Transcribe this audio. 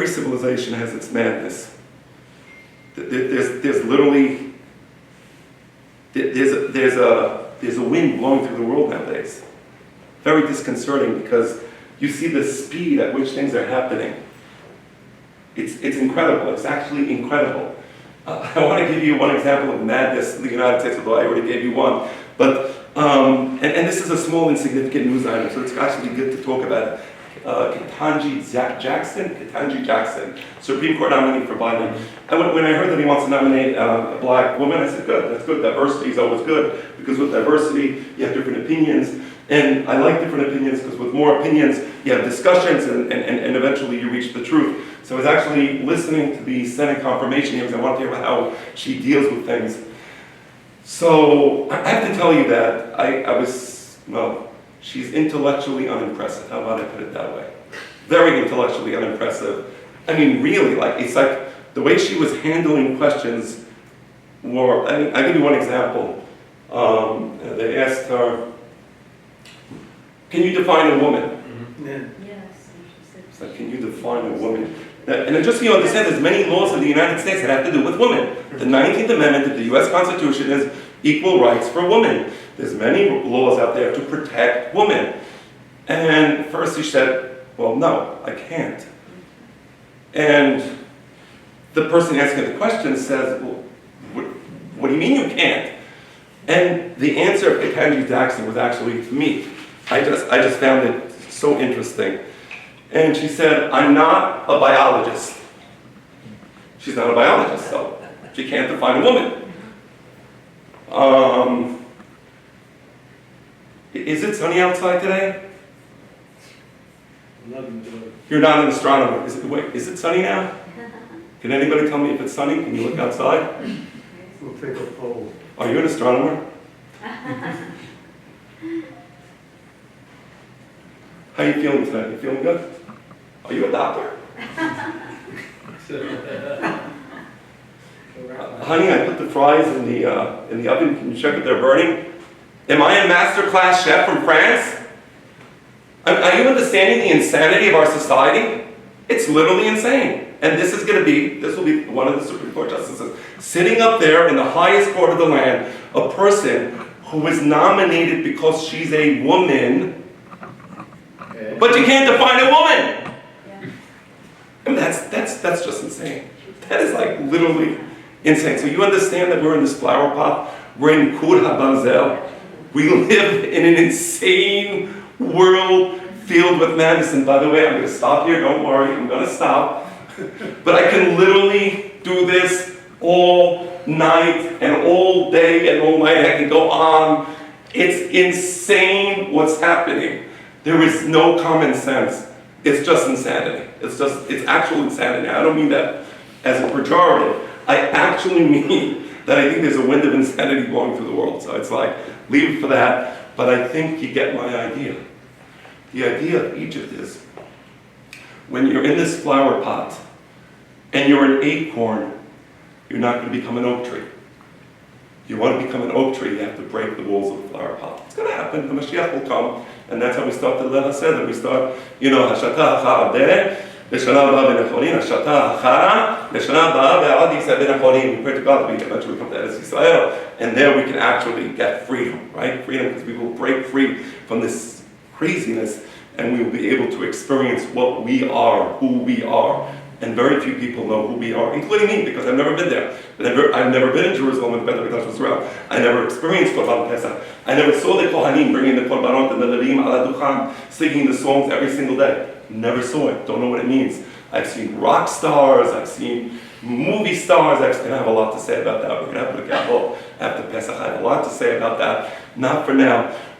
every civilization has its madness. There's literally, there's a wind blowing through the world nowadays. Very disconcerting because you see the speed at which things are happening. It's incredible. It's actually incredible. I want to give you one example of madness in the United States, although I already gave you one. But and this is a small, insignificant news item, so it's actually good to talk about it. Ketanji Jackson, Supreme Court nominee for Biden. And when I heard that he wants to nominate a black woman, I said, good, that's good. Diversity is always good, because with diversity, you have different opinions. And I like different opinions, because with more opinions, you have discussions, and eventually you reach the truth. So I was actually listening to the Senate confirmation hearings. I want to hear how she deals with things. So I have to tell you that she's intellectually unimpressive. How about I put it that way? Very intellectually unimpressive. I mean, really, it's like the way she was handling questions were, I'll give you one example. They asked her, can you define a woman? Mm-hmm. Yeah. Yes. It's like, can you define a woman? And just so you understand, there's many laws in the United States that have to do with women. The 19th Amendment of the US Constitution is equal rights for women. There's many laws out there to protect women. And first she said, well, no, I can't. And the person asking the question says, well, what do you mean you can't? And the answer of Ketanji Jackson was actually, for me, I just found it so interesting. And she said, I'm not a biologist. She's not a biologist, so she can't define a woman. Is it sunny outside today? You're not an astronomer. Is it sunny now? Can anybody tell me if it's sunny? Can you look outside? We'll take a poll. Are you an astronomer? How are you feeling tonight? You feeling good? Are you a doctor? Honey, I put the fries in the oven. Can you check if they're burning? Am I a master class chef from France? Are you understanding the insanity of our society? It's literally insane. And this will be one of the Supreme Court justices sitting up there in the highest court of the land, a person who is nominated because she's a woman, but you can't define a woman. Yeah. I mean, that's just insane. That is like literally insane. So you understand that we're in this flower pot. We're in Kur HaBarzel. We live in an insane world filled with madness. And by the way, I'm going to stop here. Don't worry, I'm going to stop. But I can literally do this all night and all day and all night. I can go on. It's insane what's happening. There is no common sense. It's just insanity. It's actual insanity. I don't mean that as a pejorative. I actually mean that I think there's a wind of insanity blowing through the world. So it's like, leave it for that. But I think you get my idea. The idea of Egypt is, when you're in this flower pot and you're an acorn, you're not going to become an oak tree. If you want to become an oak tree, you have to break the walls of the flower pot. It's going to happen. The Mashiach will come. And that's how we start the Leil HaSeder. We start, Hashata Hacha Abdeh, L'Shana Haba Ben Acholim, Hashata Hacha, L'Shana Haba Be'ad Yisrael Ben Acholim. We pray to God that we eventually come to Eretz Yisrael. And there we can actually get freedom, right? Freedom, because we will break free from this craziness, and we will be able to experience what we are, who we are. And very few people know who we are, including me, because I've never been there. I've never been in Jerusalem when the Beit HaMikdash was around. I never experienced Korban Pesach. I never saw the Kohanim bringing the Korbanot and the Levim ala Duchan, singing the songs every single day. Never saw it. Don't know what it means. I've seen rock stars. I've seen movie stars. And I have a lot to say about that. We're going to have a look at after Pesach. I have a lot to say about that. Not for now.